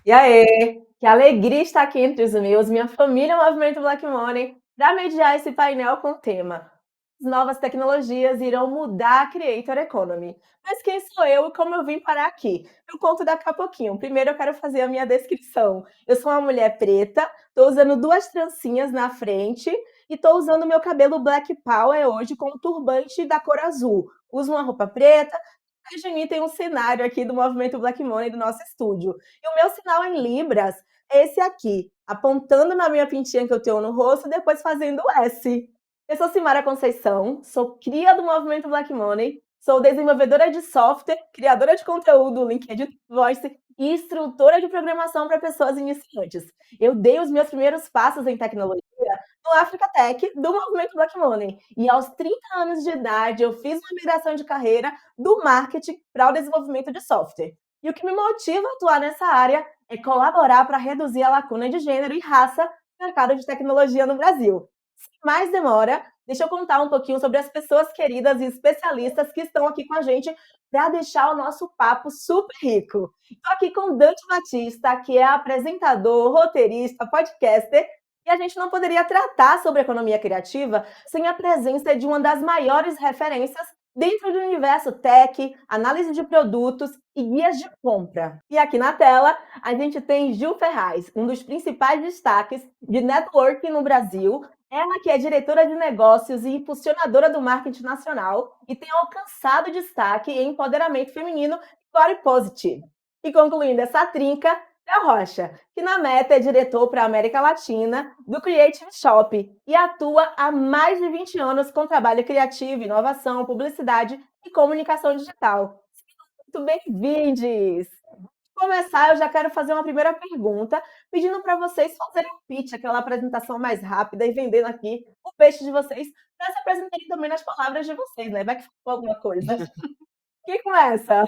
E aí, que alegria estar aqui entre os meus, minha família Movimento Black Money, para mediar esse painel com o tema Novas tecnologias irão mudar a Creator Economy. Mas quem sou eu e como eu vim parar aqui? Eu conto daqui a pouquinho. Primeiro eu quero fazer a minha descrição. Eu sou uma mulher preta, estou usando duas trancinhas na frente e estou usando meu cabelo Black Power hoje com um turbante da cor azul. Uso uma roupa preta, a Geni tem um cenário aqui do movimento Black Money do nosso estúdio. E o meu sinal em Libras é esse aqui, apontando na minha pintinha que eu tenho no rosto e depois fazendo o S. Eu sou Simara Conceição, sou cria do movimento Black Money, sou desenvolvedora de software, criadora de conteúdo, LinkedIn Voice e instrutora de programação para pessoas iniciantes. Eu dei os meus primeiros passos em tecnologia no Africa Tech do movimento Black Money. E aos 30 anos de idade, eu fiz uma migração de carreira do marketing para o desenvolvimento de software. E o que me motiva a atuar nessa área é colaborar para reduzir a lacuna de gênero e raça no mercado de tecnologia no Brasil. Sem mais demora, deixa eu contar um pouquinho sobre as pessoas queridas e especialistas que estão aqui com a gente para deixar o nosso papo super rico. Estou aqui com o Dante Batista, que é apresentador, roteirista, podcaster, e a gente não poderia tratar sobre economia criativa sem a presença de uma das maiores referências dentro do universo tech, análise de produtos e guias de compra. E aqui na tela, a gente tem Gil Ferraz, um dos principais destaques de networking no Brasil. Ela que é diretora de negócios e impulsionadora do marketing nacional e tem alcançado destaque em empoderamento feminino e body positive. E concluindo essa trinca, Theo Rocha, que na Meta é diretor para a América Latina do Creative Shop e atua há mais de 20 anos com trabalho criativo, inovação, publicidade e comunicação digital. Muito bem-vindos! Para começar, eu já quero fazer uma primeira pergunta, pedindo para vocês fazerem um pitch, aquela apresentação mais rápida e vendendo aqui o peixe de vocês, para se apresentarem também nas palavras de vocês, né? Vai que ficou alguma coisa. Quem começa?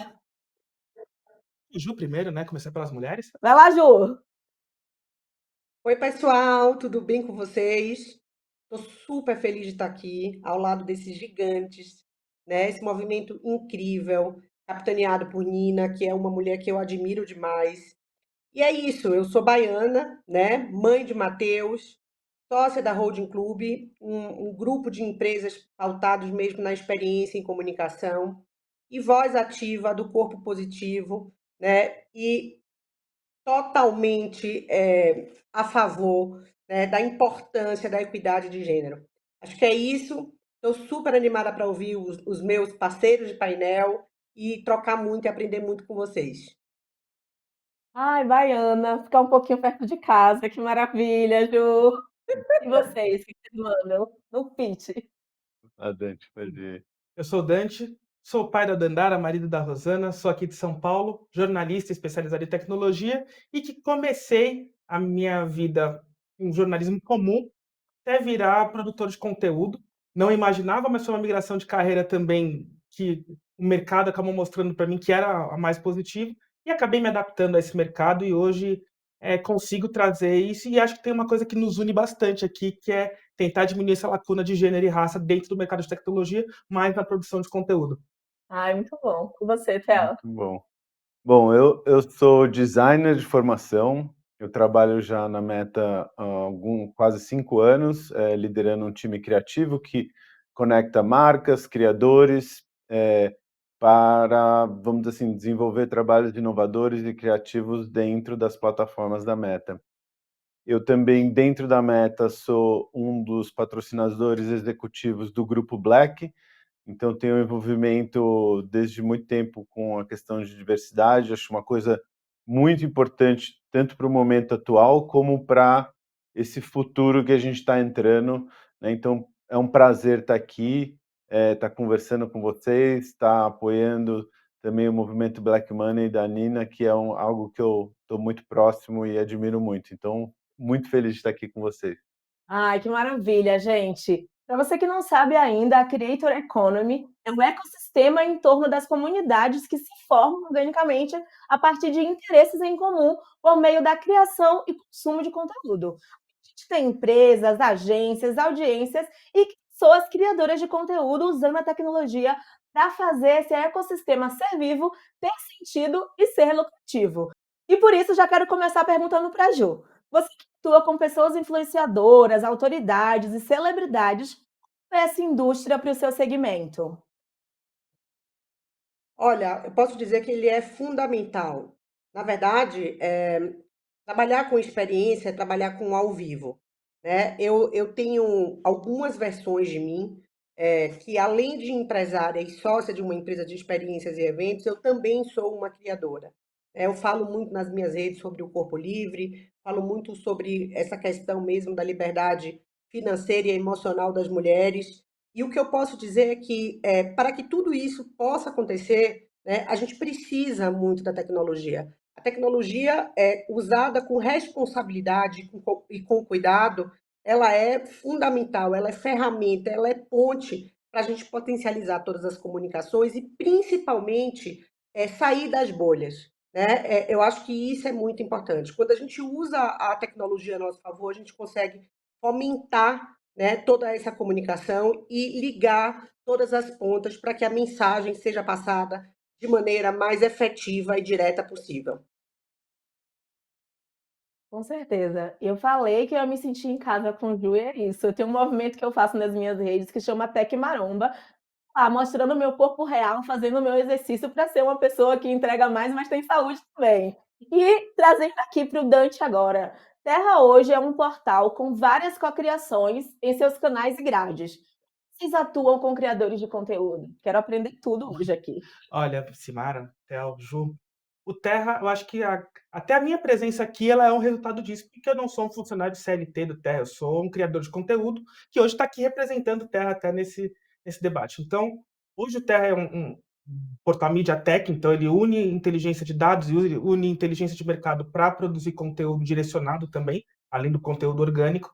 Ju primeiro, né? Começar pelas mulheres. Vai lá, Ju! Oi, pessoal, tudo bem com vocês? Estou super feliz de estar aqui ao lado desses gigantes, né? Esse movimento incrível, capitaneado por Nina, que é uma mulher que eu admiro demais. E é isso, eu sou baiana, né? Mãe de Matheus, sócia da Holding Club, um grupo de empresas pautados mesmo na experiência em comunicação, e voz ativa do Corpo Positivo, né? E totalmente a favor, né, da importância da equidade de gênero. Acho que é isso. Estou super animada para ouvir os meus parceiros de painel e trocar muito e aprender muito com vocês. Ai, baiana, ficar um pouquinho perto de casa, que maravilha, Ju! E vocês, o que vocês mandam no pitch? A Dante pode ir. Eu sou o Dante, sou o pai da Dandara, marido da Rosana, sou aqui de São Paulo, jornalista especializado em tecnologia e que comecei a minha vida em jornalismo comum até virar produtor de conteúdo. Não imaginava, mas foi uma migração de carreira também que o mercado acabou mostrando para mim que era a mais positiva e acabei me adaptando a esse mercado e hoje consigo trazer isso e acho que tem uma coisa que nos une bastante aqui, que é tentar diminuir essa lacuna de gênero e raça dentro do mercado de tecnologia, mais na produção de conteúdo. Ai, muito bom. Com você, Theo? Muito bom. Bom, eu sou designer de formação. Eu trabalho já na Meta há quase 5 anos, liderando um time criativo que conecta marcas, criadores, para, vamos dizer assim, desenvolver trabalhos inovadores e criativos dentro das plataformas da Meta. Eu também, dentro da Meta, sou um dos patrocinadores executivos do Grupo Black, então tenho um envolvimento desde muito tempo com a questão de diversidade, acho uma coisa muito importante, tanto para o momento atual, como para esse futuro que a gente está entrando, né? Então é um prazer estar aqui, estar conversando com vocês, estar apoiando também o movimento Black Money da Nina, que é algo que eu estou muito próximo e admiro muito. Então, muito feliz de estar aqui com vocês. Ai, que maravilha, gente! Para você que não sabe ainda, a Creator Economy é um ecossistema em torno das comunidades que se formam organicamente a partir de interesses em comum por meio da criação e consumo de conteúdo. A gente tem empresas, agências, audiências e pessoas criadoras de conteúdo usando a tecnologia para fazer esse ecossistema ser vivo, ter sentido e ser lucrativo. E por isso já quero começar perguntando para a Ju. Você que atua com pessoas influenciadoras, autoridades e celebridades, qual é essa indústria para o seu segmento? Olha, eu posso dizer que ele é fundamental. Na verdade, trabalhar com experiência é trabalhar com ao vivo, né? Eu tenho algumas versões de mim, que além de empresária e sócia de uma empresa de experiências e eventos, eu também sou uma criadora. Eu falo muito nas minhas redes sobre o corpo livre, falo muito sobre essa questão mesmo da liberdade financeira e emocional das mulheres. E o que eu posso dizer é que, para que tudo isso possa acontecer, né, a gente precisa muito da tecnologia. A tecnologia, usada com responsabilidade e com cuidado, ela é fundamental, ela é ferramenta, ela é ponte para a gente potencializar todas as comunicações e, principalmente, sair das bolhas. Né? Eu acho que isso é muito importante. Quando a gente usa a tecnologia a nosso favor, a gente consegue fomentar, né, toda essa comunicação e ligar todas as pontas para que a mensagem seja passada de maneira mais efetiva e direta possível. Com certeza. Eu falei que eu me senti em casa com o Ju e é isso. Eu tenho um movimento que eu faço nas minhas redes que chama Tec Maromba, mostrando o meu corpo real, fazendo o meu exercício para ser uma pessoa que entrega mais, mas tem saúde também. E trazendo aqui para o Dante agora. Terra Hoje é um portal com várias cocriações em seus canais e grades. Vocês atuam com criadores de conteúdo? Quero aprender tudo hoje aqui. Olha, Simara, Theo, Ju, o Terra, eu acho que até a minha presença aqui ela é um resultado disso, porque eu não sou um funcionário de CLT do Terra, eu sou um criador de conteúdo que hoje está aqui representando o Terra até nesse debate. Então, hoje o Terra é um portal MediaTek, então ele une inteligência de dados e une inteligência de mercado para produzir conteúdo direcionado também, além do conteúdo orgânico.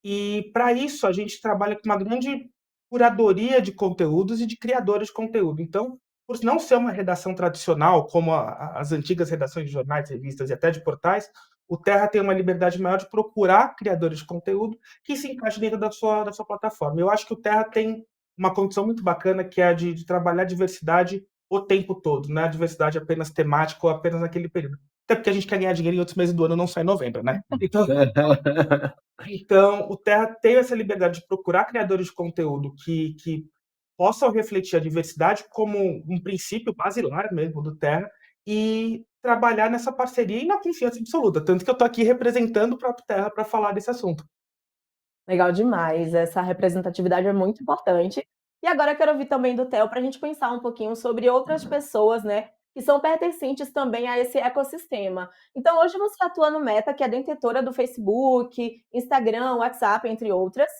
E para isso a gente trabalha com uma grande curadoria de conteúdos e de criadores de conteúdo. Então, por não ser uma redação tradicional, como as antigas redações de jornais, revistas e até de portais, o Terra tem uma liberdade maior de procurar criadores de conteúdo que se encaixem dentro da sua plataforma. Eu acho que o Terra tem uma condição muito bacana, que é a de trabalhar diversidade o tempo todo, não é a diversidade apenas temática ou apenas naquele período. Até porque a gente quer ganhar dinheiro em outros meses do ano, não só em novembro, né? Então, o Terra tem essa liberdade de procurar criadores de conteúdo que possam refletir a diversidade como um princípio basilar mesmo do Terra e trabalhar nessa parceria e na confiança absoluta. Tanto que eu estou aqui representando o próprio Terra para falar desse assunto. Legal demais, essa representatividade é muito importante. E agora eu quero ouvir também do Theo para a gente pensar um pouquinho sobre outras pessoas, né, que são pertencentes também a esse ecossistema. Então hoje você atua no Meta, que é detentora do Facebook, Instagram, WhatsApp, entre outras.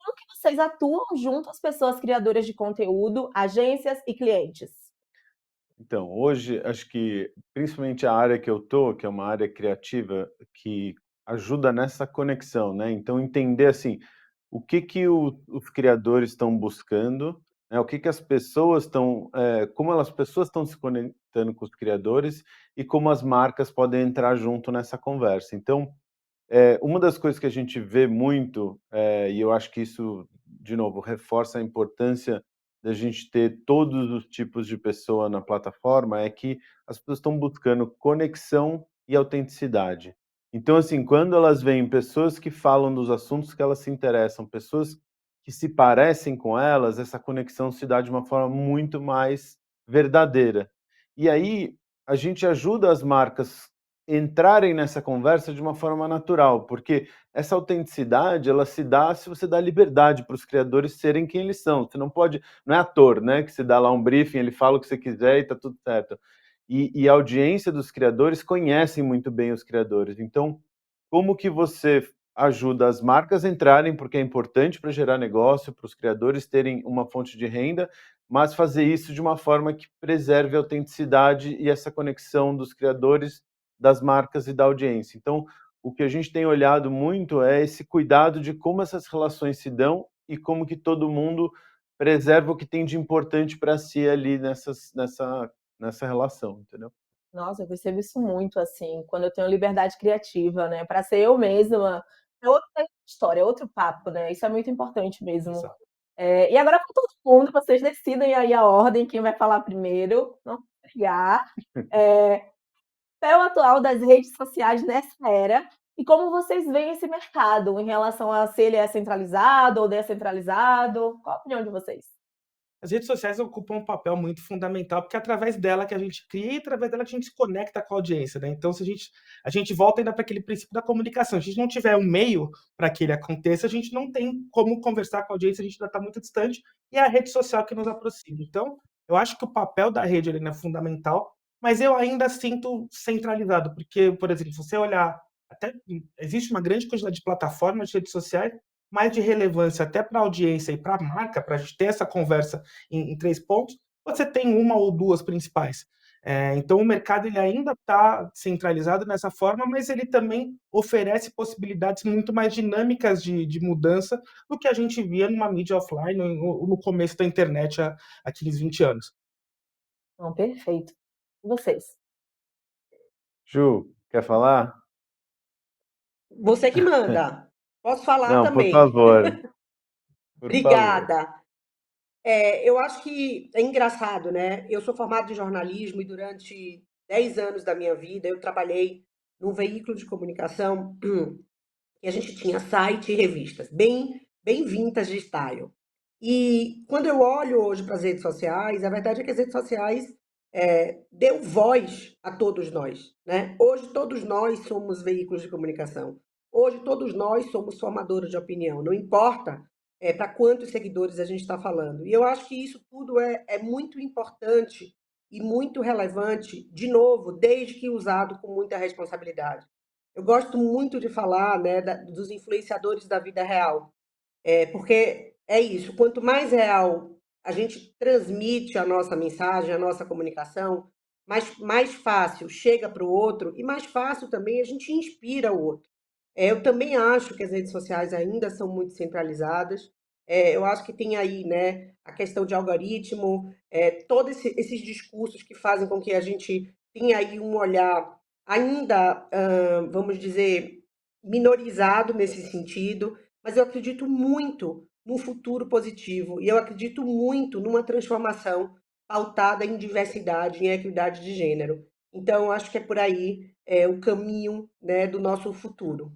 Como que vocês atuam junto às pessoas criadoras de conteúdo, agências e clientes? Então, hoje, acho que principalmente a área que eu tô, que é uma área criativa, que ajuda nessa conexão, né? Então, entender assim, o que que os criadores estão buscando, né? O que que as pessoas estão, como as pessoas estão se conectando com os criadores e como as marcas podem entrar junto nessa conversa. Então, uma das coisas que a gente vê muito, e eu acho que isso, de novo, reforça a importância da gente ter todos os tipos de pessoa na plataforma, é que as pessoas estão buscando conexão e autenticidade. Então, assim, quando elas veem pessoas que falam dos assuntos que elas se interessam, pessoas que se parecem com elas, essa conexão se dá de uma forma muito mais verdadeira. E aí, a gente ajuda as marcas entrarem nessa conversa de uma forma natural, porque essa autenticidade, ela se dá se você dá liberdade para os criadores serem quem eles são. Você não pode, não é ator, né, que você dá lá um briefing, ele fala o que você quiser e tá tudo certo. E a audiência dos criadores conhecem muito bem os criadores. Então, como que você ajuda as marcas a entrarem, porque é importante para gerar negócio, para os criadores terem uma fonte de renda, mas fazer isso de uma forma que preserve a autenticidade e essa conexão dos criadores, das marcas e da audiência. Então, o que a gente tem olhado muito é esse cuidado de como essas relações se dão e como que todo mundo preserva o que tem de importante para si ali nessa relação, entendeu? Nossa, eu percebo isso muito, assim, quando eu tenho liberdade criativa, né, para ser eu mesma, é outra história, é outro papo, né, isso é muito importante mesmo. Exato. E agora com todo mundo, vocês decidem aí a ordem, quem vai falar primeiro, não vou brigar. Papel atual das redes sociais nessa era e como vocês veem esse mercado em relação a se ele é centralizado ou descentralizado? Qual a opinião de vocês? As redes sociais ocupam um papel muito fundamental, porque é através dela que a gente cria e através dela que a gente se conecta com a audiência, né. Então se a gente volta ainda para aquele princípio da comunicação, se a gente não tiver um meio para que ele aconteça, a gente não tem como conversar com a audiência, a gente ainda está muito distante, e é a rede social que nos aproxima. Então, eu acho que o papel da rede ali, né, é fundamental, mas eu ainda sinto centralizado, porque, por exemplo, se você olhar até existe uma grande quantidade de plataformas de redes sociais, mas de relevância até para a audiência e para a marca, para a gente ter essa conversa em 3 pontos, você tem uma ou 2 principais. Então o mercado ele ainda está centralizado nessa forma, mas ele também oferece possibilidades muito mais dinâmicas de mudança do que a gente via numa mídia offline no começo da internet há aqueles 20 anos. Não, perfeito. E vocês? Ju, quer falar? Você que manda. Posso falar Não, por também. favor, por favor. Obrigada. Eu acho que é engraçado, né? Eu sou formada em jornalismo e durante 10 anos da minha vida eu trabalhei num veículo de comunicação que a gente tinha site e revistas, bem vintage style. E quando eu olho hoje para as redes sociais, a verdade é que as redes sociais deu voz a todos nós, né? Hoje todos nós somos veículos de comunicação. Hoje todos nós somos formadores de opinião. Não importa para quantos seguidores a gente está falando. E eu acho que isso tudo é muito importante e muito relevante, de novo, desde que usado com muita responsabilidade. Eu gosto muito de falar, né, dos influenciadores da vida real, porque é isso, quanto mais real a gente transmite a nossa mensagem, a nossa comunicação, mais fácil chega para o outro e mais fácil também a gente inspira o outro. Eu também acho que as redes sociais ainda são muito centralizadas. Eu acho que tem aí, né, a questão de algoritmo, todos esses discursos que fazem com que a gente tenha aí um olhar ainda, vamos dizer, minorizado nesse sentido, mas eu acredito muito num futuro positivo e eu acredito muito numa transformação pautada em diversidade, em equidade de gênero. Então, eu acho que é por aí o caminho, né, do nosso futuro.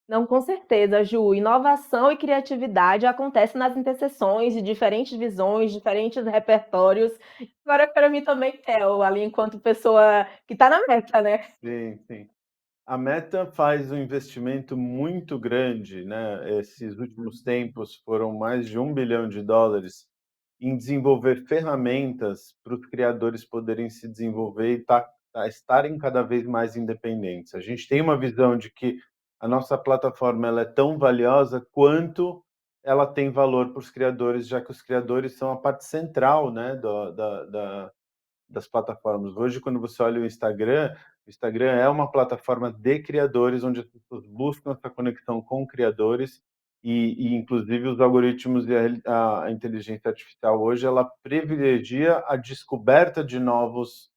Não, com certeza, Ju. Inovação e criatividade acontecem nas interseções de diferentes visões, diferentes repertórios. Agora eu quero ouvir também Theo, ali enquanto pessoa que está na meta, né? Sim, sim. A Meta faz um investimento muito grande, né? Esses últimos tempos foram mais de US$ 1 bilhão em desenvolver ferramentas para os criadores poderem se desenvolver e estarem cada vez mais independentes. A gente tem uma visão de que a nossa plataforma ela é tão valiosa quanto ela tem valor para os criadores, já que os criadores são a parte central, né, das plataformas. Hoje, quando você olha o Instagram é uma plataforma de criadores, onde as pessoas buscam essa conexão com criadores inclusive, os algoritmos e a inteligência artificial hoje, ela privilegia a descoberta de novos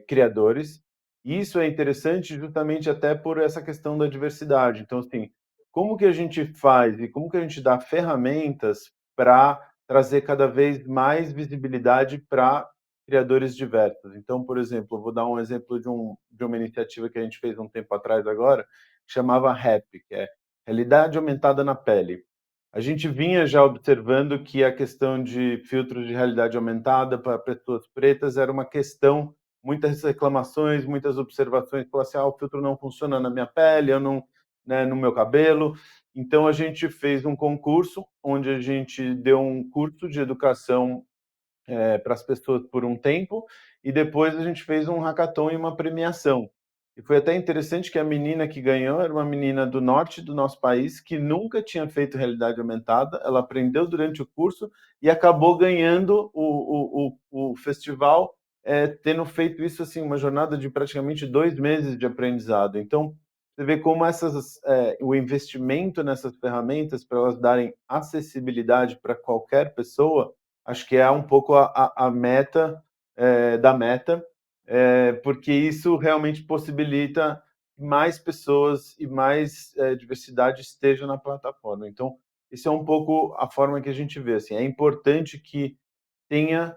criadores. E isso é interessante justamente até por essa questão da diversidade. Então, assim, como que a gente faz e como que a gente dá ferramentas para trazer cada vez mais visibilidade para criadores diversos. Então, por exemplo, eu vou dar um exemplo de uma iniciativa que a gente fez um tempo atrás agora, que chamava RAP, que é Realidade Aumentada na Pele. A gente vinha já observando que a questão de filtros de realidade aumentada para pessoas pretas era uma questão, muitas reclamações, muitas observações, falaram assim, o filtro não funciona na minha pele, eu não, né, no meu cabelo. Então, a gente fez um concurso, onde a gente deu um curso de educação para as pessoas por um tempo, e depois a gente fez um hackathon e uma premiação. E foi até interessante que a menina que ganhou era uma menina do norte do nosso país, que nunca tinha feito realidade aumentada, ela aprendeu durante o curso e acabou ganhando o festival, tendo feito isso, assim, uma jornada de praticamente 2 meses de aprendizado. Então, você vê como o investimento nessas ferramentas, para elas darem acessibilidade para qualquer pessoa, acho que é um pouco a meta da meta, porque isso realmente possibilita mais pessoas e mais diversidade estejam na plataforma. Então, esse é um pouco a forma que a gente vê, assim, é importante que tenha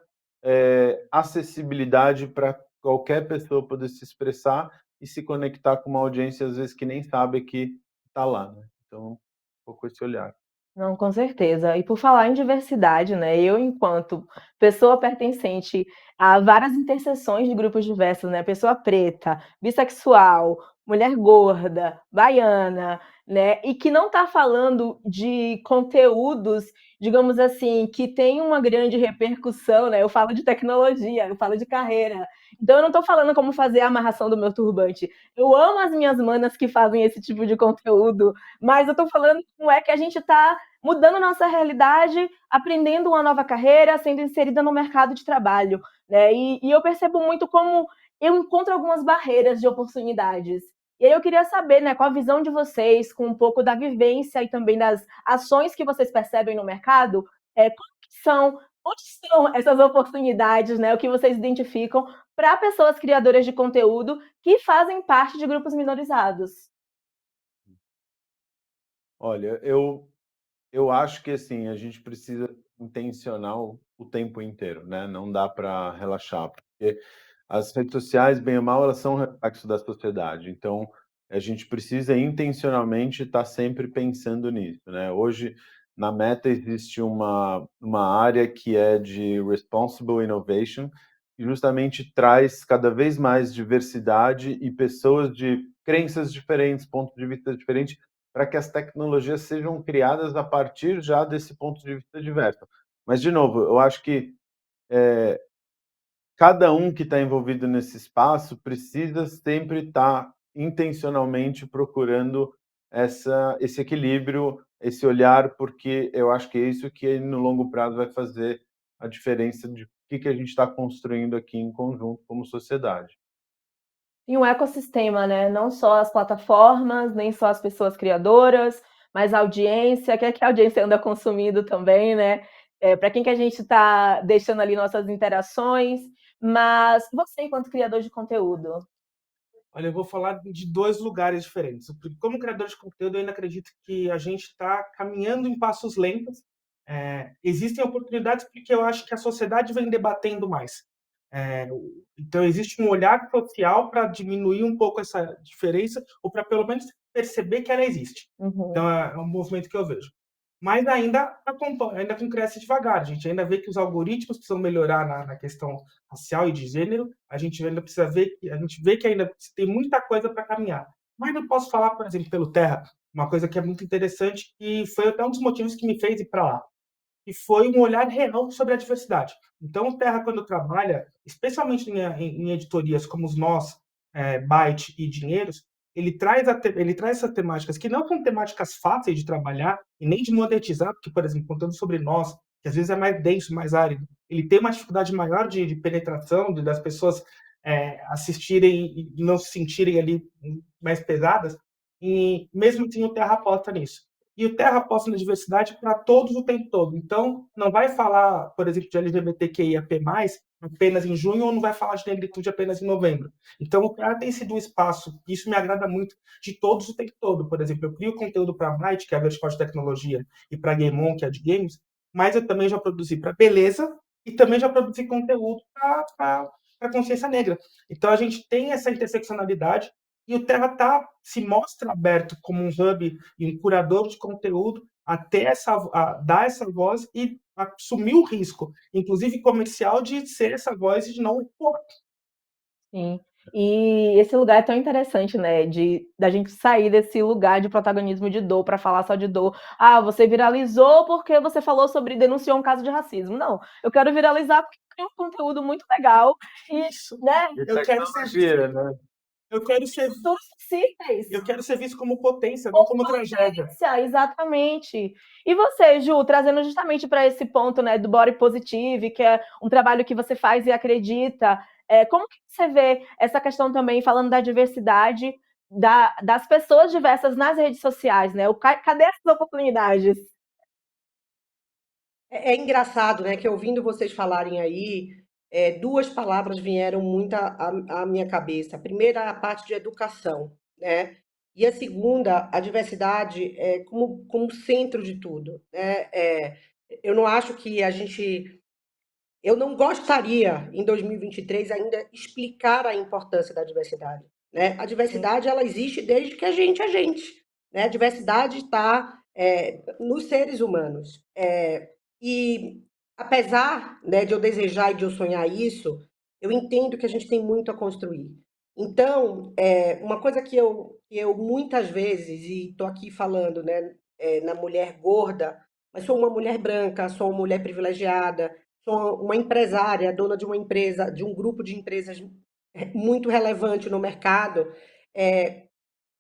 acessibilidade para qualquer pessoa poder se expressar e se conectar com uma audiência, às vezes, que nem sabe que está lá, né. Então, um pouco esse olhar. Não, com certeza. E por falar em diversidade, né, eu enquanto pessoa pertencente a várias interseções de grupos diversos, né, pessoa preta, bissexual, mulher gorda, baiana, né, e que não está falando de conteúdos, digamos assim, que tem uma grande repercussão, né, eu falo de tecnologia, eu falo de carreira. Então eu não estou falando como fazer a amarração do meu turbante. Eu amo as minhas manas que fazem esse tipo de conteúdo, mas eu estou falando como é que a gente está mudando nossa realidade, aprendendo uma nova carreira, sendo inserida no mercado de trabalho, né? E eu percebo muito como eu encontro algumas barreiras de oportunidades. E aí eu queria saber, né, qual a visão de vocês, com um pouco da vivência e também das ações que vocês percebem no mercado, como que são, onde estão essas oportunidades, né? O que vocês identificam para pessoas criadoras de conteúdo que fazem parte de grupos minorizados? Olha, eu acho que, assim, a gente precisa ser intencional o tempo inteiro, né, não dá para relaxar, porque as redes sociais, bem ou mal, elas são reflexo da sociedade, então a gente precisa intencionalmente estar sempre pensando nisso, né. Hoje, na Meta, existe uma área que é de Responsible Innovation, que justamente traz cada vez mais diversidade e pessoas de crenças diferentes, pontos de vista diferentes, para que as tecnologias sejam criadas a partir já desse ponto de vista diverso. Mas, de novo, eu acho que cada um que está envolvido nesse espaço precisa sempre estar intencionalmente procurando esse equilíbrio, esse olhar, porque eu acho que é isso que no longo prazo vai fazer a diferença de o que a gente está construindo aqui em conjunto como sociedade. E um ecossistema, né, não só as plataformas, nem só as pessoas criadoras, mas a audiência, que é que a audiência anda consumindo também, né, para quem que a gente está deixando ali nossas interações, mas você enquanto criador de conteúdo? Olha, eu vou falar de 2 lugares diferentes. Como criador de conteúdo, eu ainda acredito que a gente está caminhando em passos lentos. Existem oportunidades, porque eu acho que a sociedade vem debatendo mais. Então existe um olhar social para diminuir um pouco essa diferença, ou para pelo menos perceber que ela existe. Uhum. Então é um movimento que eu vejo. Mas ainda cresce devagar, a gente ainda vê que os algoritmos precisam melhorar na questão racial e de gênero, a gente vê que ainda tem muita coisa para caminhar. Mas eu posso falar, por exemplo, pelo Terra, uma coisa que é muito interessante e foi até um dos motivos que me fez ir para lá, e foi um olhar real sobre a diversidade. Então, o Terra, quando trabalha, especialmente em editorias como os Nós, Byte e Dinheiros, ele traz essas temáticas que não são temáticas fáceis de trabalhar e nem de monetizar, porque, por exemplo, contando sobre Nós, que às vezes é mais denso, mais árido, ele tem uma dificuldade maior de penetração, das pessoas assistirem e não se sentirem ali mais pesadas, e mesmo assim o Terra aposta nisso. E o Terra aposta na diversidade para todos o tempo todo. Então, não vai falar, por exemplo, de LGBTQIAP+, apenas em junho, ou não vai falar de negritude apenas em novembro. Então, o Terra tem sido um espaço, isso me agrada muito, de todos o tempo todo. Por exemplo, eu crio conteúdo para a Might, que é a vertical de tecnologia, e para a Game On, que é a de games, mas eu também já produzi para Beleza, e também já produzi conteúdo para a consciência negra. Então, a gente tem essa interseccionalidade, e o Terra se mostra aberto como um hub e um curador de conteúdo a dar essa voz e assumir o risco, inclusive comercial, de ser essa voz e de não impor. Sim. E esse lugar é tão interessante, né, da gente sair desse lugar de protagonismo de dor para falar só de dor. "Ah, você viralizou porque você falou sobre denunciou um caso de racismo". Não, eu quero viralizar porque tem um conteúdo muito legal e, Isso. né, E Eu quero ser visto, tecnologia, né? eu quero ser, todos sensíveis. eu quero ser visto como potência, não como tragédia. Exatamente. E você, Ju, trazendo justamente para esse ponto, né, do body positive, que é um trabalho que você faz e acredita, como que você vê essa questão também, falando da diversidade, das pessoas diversas nas redes sociais, né? Cadê essas oportunidades? É engraçado, né, que ouvindo vocês falarem aí, 2 palavras vieram muito à minha cabeça. A primeira, a parte de educação, né. E a segunda, a diversidade como centro de tudo, né? Eu não acho que eu não gostaria, em 2023, ainda explicar a importância da diversidade, né? A Sim. diversidade, ela existe desde que a gente, né? A diversidade está nos seres humanos. E apesar, né, de eu desejar e de eu sonhar isso, eu entendo que a gente tem muito a construir. Então, uma coisa que eu muitas vezes, e estou aqui falando, né, na mulher gorda, mas sou uma mulher branca, sou uma mulher privilegiada, sou uma empresária, dona de uma empresa, de um grupo de empresas muito relevante no mercado,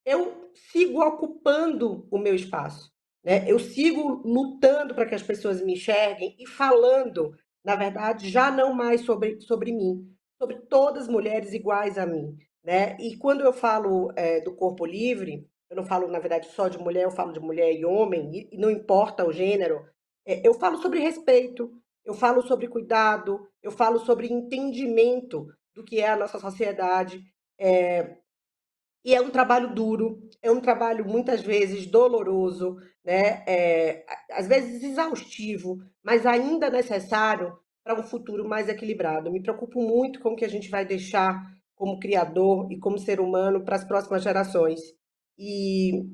eu sigo ocupando o meu espaço, né? Eu sigo lutando para que as pessoas me enxerguem e falando, na verdade, já não mais sobre mim, sobre todas as mulheres iguais a mim, né? E quando eu falo do corpo livre, eu não falo, na verdade, só de mulher, eu falo de mulher e homem, e não importa o gênero, eu falo sobre respeito, eu falo sobre cuidado, eu falo sobre entendimento do que é a nossa sociedade. E é um trabalho duro, é um trabalho muitas vezes doloroso, né? Às vezes exaustivo, mas ainda necessário para um futuro mais equilibrado. Me preocupo muito com o que a gente vai deixar como criador e como ser humano para as próximas gerações. E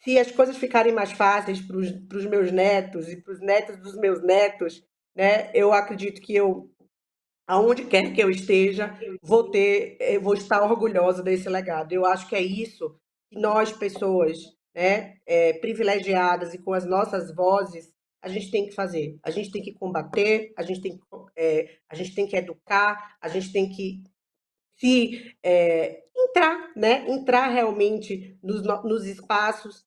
se as coisas ficarem mais fáceis para os meus netos e para os netos dos meus netos, né? Eu acredito que aonde quer que eu esteja, vou estar orgulhosa desse legado. Eu acho que é isso que nós, pessoas, né, privilegiadas e com as nossas vozes, a gente tem que fazer. A gente tem que combater, a gente tem que educar, a gente tem que entrar, né, entrar realmente nos espaços,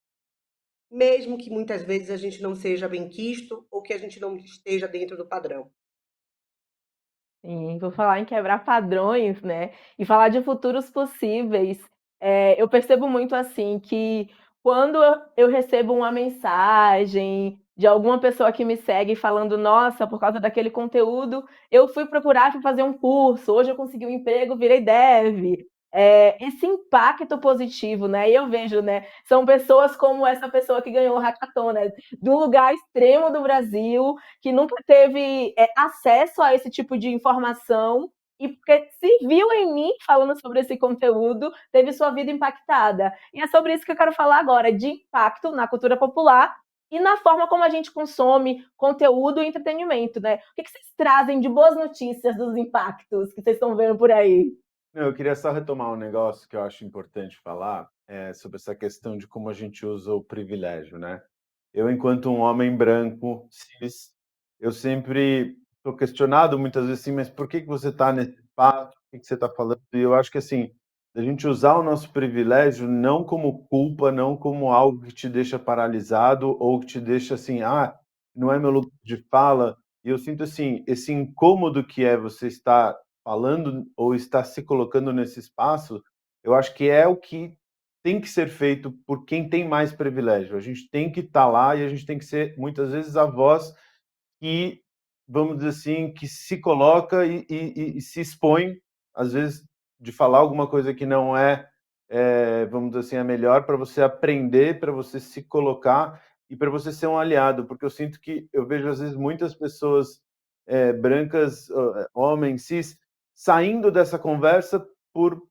mesmo que muitas vezes a gente não seja bem quisto ou que a gente não esteja dentro do padrão. Sim, vou falar em quebrar padrões, né, e falar de futuros possíveis. Eu percebo muito, assim, que quando eu recebo uma mensagem de alguma pessoa que me segue falando: "Nossa, por causa daquele conteúdo, eu fui procurar, fui fazer um curso, hoje eu consegui um emprego, virei dev". Esse impacto positivo, né, e eu vejo, né, são pessoas como essa pessoa que ganhou o hackathon, né, de um lugar extremo do Brasil, que nunca teve acesso a esse tipo de informação e porque se viu em mim falando sobre esse conteúdo, teve sua vida impactada. E é sobre isso que eu quero falar agora, de impacto na cultura popular e na forma como a gente consome conteúdo e entretenimento, né? O que vocês trazem de boas notícias dos impactos que vocês estão vendo por aí? Não, eu queria só retomar um negócio que eu acho importante falar, sobre essa questão de como a gente usa o privilégio, né. Eu, enquanto um homem branco, cis, eu sempre sou questionado muitas vezes assim: "Mas por que que você está nesse espaço? O que que você está falando?" E eu acho que, assim, a gente usar o nosso privilégio não como culpa, não como algo que te deixa paralisado ou que te deixa assim: "Ah, não é meu lugar de fala". E eu sinto, assim, esse incômodo que é você estar falando ou estar se colocando nesse espaço, eu acho que é o que tem que ser feito por quem tem mais privilégio. A gente tem que estar lá e a gente tem que ser, muitas vezes, a voz que, vamos dizer assim, que se coloca e se expõe, às vezes, de falar alguma coisa que não vamos dizer assim, a melhor para você aprender, para você se colocar e para você ser um aliado, porque eu sinto que eu vejo, às vezes, muitas pessoas, brancas, homens, cis, saindo dessa conversa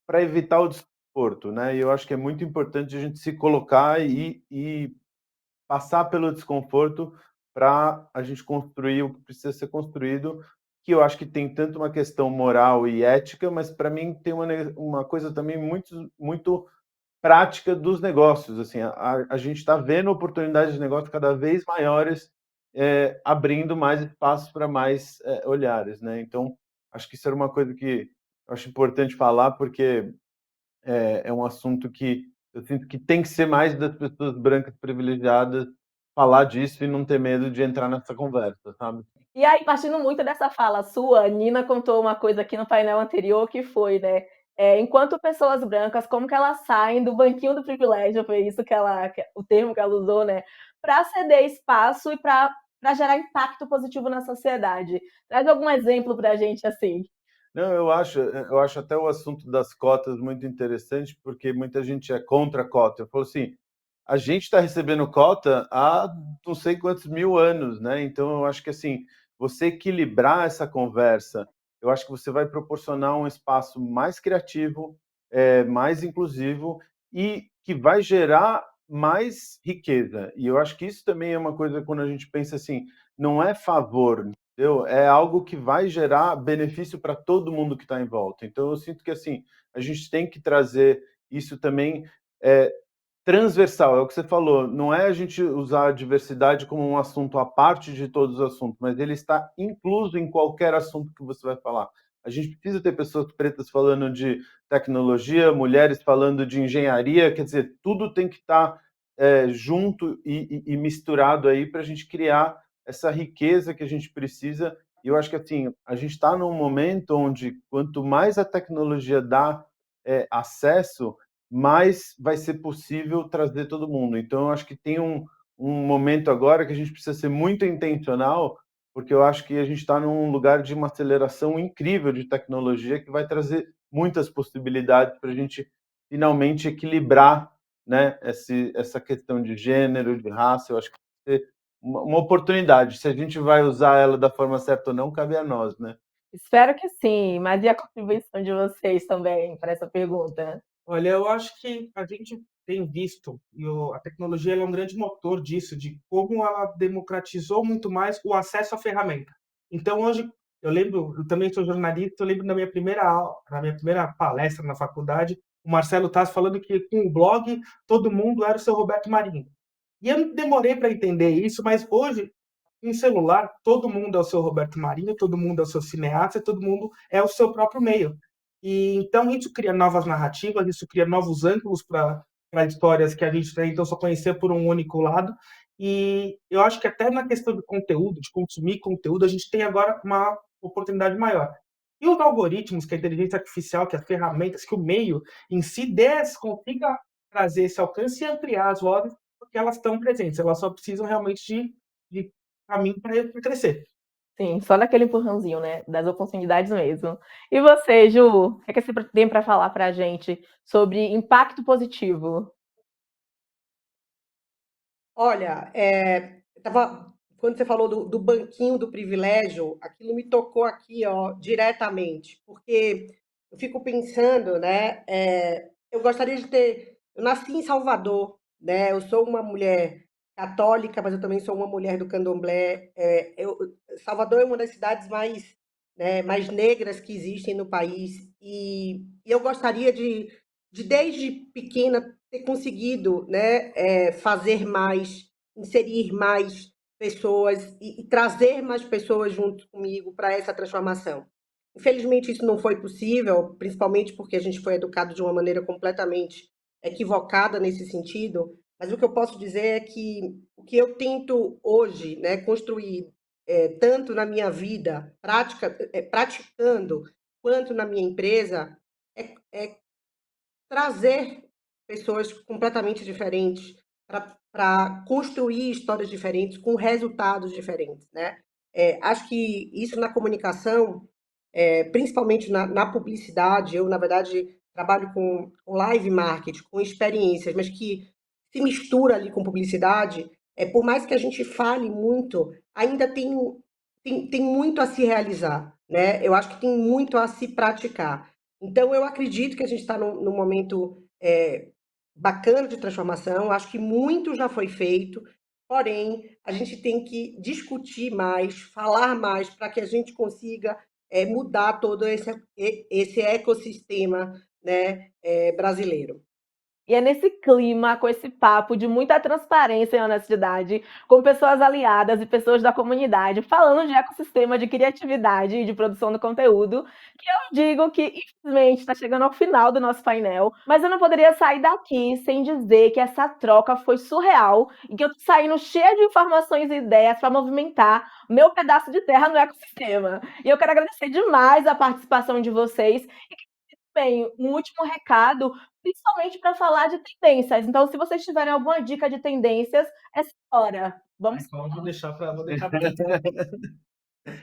para evitar o desconforto, né, e eu acho que é muito importante a gente se colocar e passar pelo desconforto para a gente construir o que precisa ser construído, que eu acho que tem tanto uma questão moral e ética, mas para mim tem uma coisa também muito prática dos negócios, assim, a gente está vendo oportunidades de negócio cada vez maiores, abrindo mais espaços para mais, olhares, né. Então, acho que isso era uma coisa que eu acho importante falar, porque é um assunto que eu sinto que tem que ser mais das pessoas brancas privilegiadas falar disso e não ter medo de entrar nessa conversa, sabe. E aí, partindo muito dessa fala sua, a Nina contou uma coisa aqui no painel anterior que foi, né, enquanto pessoas brancas, como que elas saem do banquinho do privilégio, foi isso o termo que ela usou, né, para ceder espaço e para gerar impacto positivo na sociedade. Traz algum exemplo pra gente, assim. Não, eu acho até o assunto das cotas muito interessante, porque muita gente é contra a cota. Eu falo assim, a gente está recebendo cota há não sei quantos mil anos, né? Então eu acho que assim, você equilibrar essa conversa, eu acho que você vai proporcionar um espaço mais criativo, mais inclusivo e que vai gerar mais riqueza. E eu acho que isso também é uma coisa quando a gente pensa assim, não é favor, entendeu? É algo que vai gerar benefício para todo mundo que está em volta. Então eu sinto que assim, a gente tem que trazer isso também é, transversal, é o que você falou, não é a gente usar a diversidade como um assunto à parte de todos os assuntos, mas ele está incluso em qualquer assunto que você vai falar. A gente precisa ter pessoas pretas falando de tecnologia, mulheres falando de engenharia, quer dizer, tudo tem que estar junto e misturado aí para a gente criar essa riqueza que a gente precisa. E eu acho que assim, a gente está num momento onde quanto mais a tecnologia dá acesso, mais vai ser possível trazer todo mundo. Então, eu acho que tem um momento agora que a gente precisa ser muito intencional, porque eu acho que a gente está num lugar de uma aceleração incrível de tecnologia que vai trazer muitas possibilidades para a gente finalmente equilibrar, né, essa questão de gênero, de raça. Eu acho que vai ser uma oportunidade. Se a gente vai usar ela da forma certa ou não, cabe a nós, né? Espero que sim, mas e a contribuição de vocês também para essa pergunta? Olha, eu acho que a gente tem visto, a tecnologia ela é um grande motor disso, de como ela democratizou muito mais o acesso à ferramenta. Então, hoje, eu lembro, eu também sou jornalista, eu lembro na minha primeira aula, na minha primeira palestra na faculdade, o Marcelo Taz falando que com o blog todo mundo era o seu Roberto Marinho. E eu demorei para entender isso, mas hoje, em celular, todo mundo é o seu Roberto Marinho, todo mundo é o seu cineasta, todo mundo é o seu próprio meio. E então isso cria novas narrativas, isso cria novos ângulos para histórias que a gente até então só conhecia por um único lado. E eu acho que até na questão do conteúdo, de consumir conteúdo, a gente tem agora uma oportunidade maior. E os algoritmos, que a inteligência artificial, que as ferramentas, que o meio em si consiga trazer esse alcance e ampliar as vozes, porque elas estão presentes, elas só precisam realmente de caminho para crescer. Sim, só naquele empurrãozinho, né, das oportunidades mesmo. E você, Ju, o que é que você tem para falar para a gente sobre impacto positivo? Olha, quando você falou do banquinho do privilégio, aquilo me tocou aqui, ó, diretamente, porque eu fico pensando, né? Eu gostaria de ter. Eu nasci em Salvador, né? Eu sou uma mulher católica, mas eu também sou uma mulher do candomblé. Salvador é uma das cidades mais, né, mais negras que existem no país, e eu gostaria de desde pequena ter conseguido, né, fazer mais, inserir mais pessoas e trazer mais pessoas junto comigo para essa transformação. Infelizmente, isso não foi possível, principalmente porque a gente foi educado de uma maneira completamente equivocada nesse sentido. Mas o que eu posso dizer é que o que eu tento hoje, né, construir, tanto na minha vida, praticando, quanto na minha empresa, é trazer pessoas completamente diferentes para construir histórias diferentes com resultados diferentes, né? Acho que isso na comunicação, principalmente na publicidade, eu, na verdade, trabalho com live marketing, com experiências, mas que se mistura ali com publicidade, por mais que a gente fale muito, ainda tem muito a se realizar, né? Eu acho que tem muito a se praticar. Então, eu acredito que a gente está num momento bacana de transformação, acho que muito já foi feito, porém, a gente tem que discutir mais, falar mais, para que a gente consiga mudar todo esse ecossistema, né, brasileiro. E é nesse clima, com esse papo de muita transparência e honestidade, com pessoas aliadas e pessoas da comunidade, falando de ecossistema de criatividade e de produção do conteúdo, que eu digo que, infelizmente, está chegando ao final do nosso painel, mas eu não poderia sair daqui sem dizer que essa troca foi surreal e que eu tô saindo cheia de informações e ideias para movimentar meu pedaço de terra no ecossistema. E eu quero agradecer demais a participação de vocês. Bem, um último recado, principalmente para falar de tendências. Então, se vocês tiverem alguma dica de tendências, essa hora. Vamos. Então, vou deixar para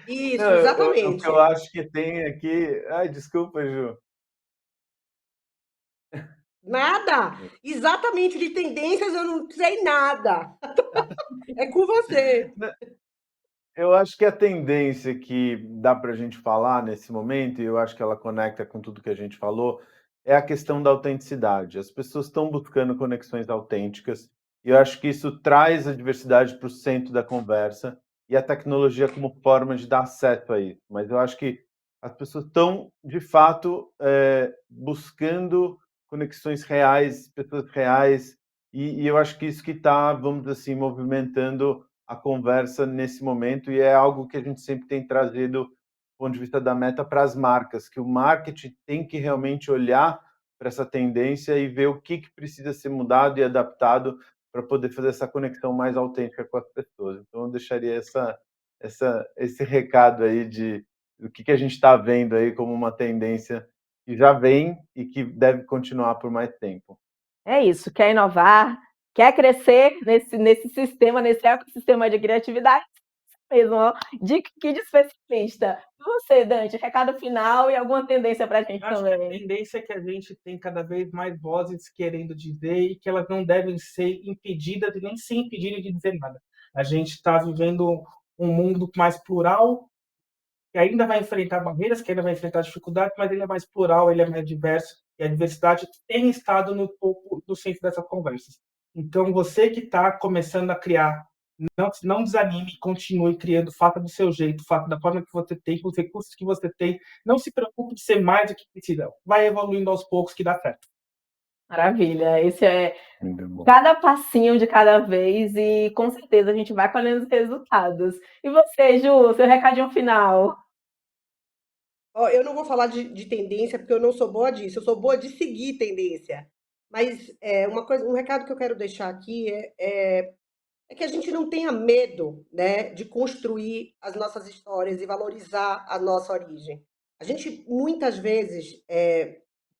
Isso, Não, o que eu exatamente. acho que tem aqui. Ai, desculpa, Ju. Nada. Exatamente de tendências eu não sei nada. É com você. Eu acho que a tendência que dá para a gente falar nesse momento, e eu acho que ela conecta com tudo que a gente falou, é a questão da autenticidade. As pessoas estão buscando conexões autênticas, e eu acho que isso traz a diversidade para o centro da conversa e a tecnologia como forma de dar acesso a isso. Mas eu acho que as pessoas estão, de fato, buscando conexões reais, pessoas reais, e eu acho que isso que está, vamos dizer assim, movimentando a conversa nesse momento, e é algo que a gente sempre tem trazido do ponto de vista da Meta para as marcas, que o marketing tem que realmente olhar para essa tendência e ver o que precisa ser mudado e adaptado para poder fazer essa conexão mais autêntica com as pessoas. Então eu deixaria esse recado aí de do que a gente está vendo aí como uma tendência que já vem e que deve continuar por mais tempo. É isso, quer inovar, quer crescer nesse sistema, nesse ecossistema de criatividade, mesmo, ó, de Kid especialista. E você, Dante, recado final e alguma tendência pra gente Acho que a também? tendência é que a gente tem cada vez mais vozes querendo dizer e que elas não devem ser impedidas e nem se impedirem de dizer nada. A gente está vivendo um mundo mais plural, que ainda vai enfrentar barreiras, que ainda vai enfrentar dificuldades, mas ele é mais plural, ele é mais diverso, e a diversidade tem estado no topo, no centro dessas conversas. Então, você que está começando a criar, não desanime, continue criando, faça do seu jeito, faça da forma que você tem, com os recursos que você tem, não se preocupe de ser mais do que precisa, vai evoluindo aos poucos que dá certo. Maravilha, esse é Muito bom. cada passinho de cada vez e com certeza a gente vai colhendo os resultados. E você, Ju, seu recadinho final? Ó, eu não vou falar de tendência, porque eu não sou boa disso. Eu sou boa de seguir tendência. Mas uma coisa, um recado que eu quero deixar aqui é que a gente não tenha medo, né, de construir as nossas histórias e valorizar a nossa origem. A gente, muitas vezes,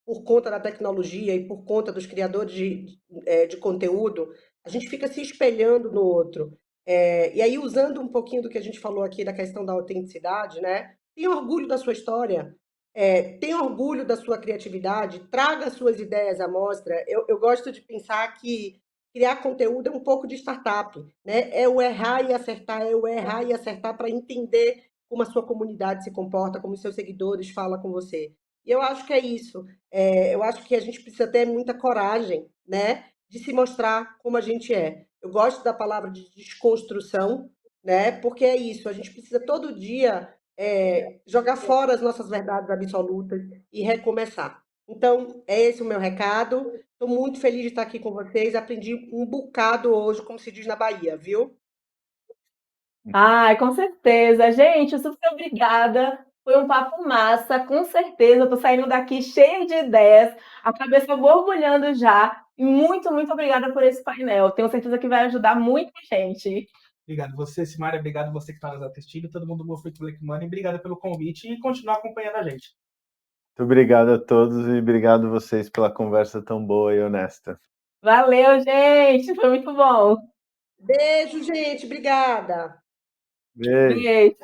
por conta da tecnologia e por conta dos criadores de conteúdo, a gente fica se espelhando no outro. E aí, usando um pouquinho do que a gente falou aqui da questão da autenticidade, né? Tenha orgulho da sua história, tenha orgulho da sua criatividade, traga suas ideias à mostra. Eu gosto de pensar que criar conteúdo é um pouco de startup, né? É o errar e acertar, é o errar e acertar para entender como a sua comunidade se comporta, como os seus seguidores falam com você. E eu acho que é isso. Eu acho que a gente precisa ter muita coragem, né, de se mostrar como a gente é. Eu gosto da palavra de desconstrução, né, porque é isso. A gente precisa todo dia jogar fora as nossas verdades absolutas e recomeçar. Então, é esse o meu recado. Estou muito feliz de estar aqui com vocês. Aprendi um bocado hoje, como se diz na Bahia, viu? Ai, com certeza. Gente, super obrigada. Foi um papo massa, com certeza. Eu tô saindo daqui cheia de ideias, a cabeça borbulhando já. E muito, muito obrigada por esse painel. Tenho certeza que vai ajudar muita gente. Obrigado você, Simária, obrigado você que está nos assistindo, todo mundo do Movimento Black Money, obrigado pelo convite e continuar acompanhando a gente. Muito obrigado a todos e obrigado vocês pela conversa tão boa e honesta. Valeu, gente. Foi muito bom. Beijo, gente. Obrigada. Beijo. Beijo.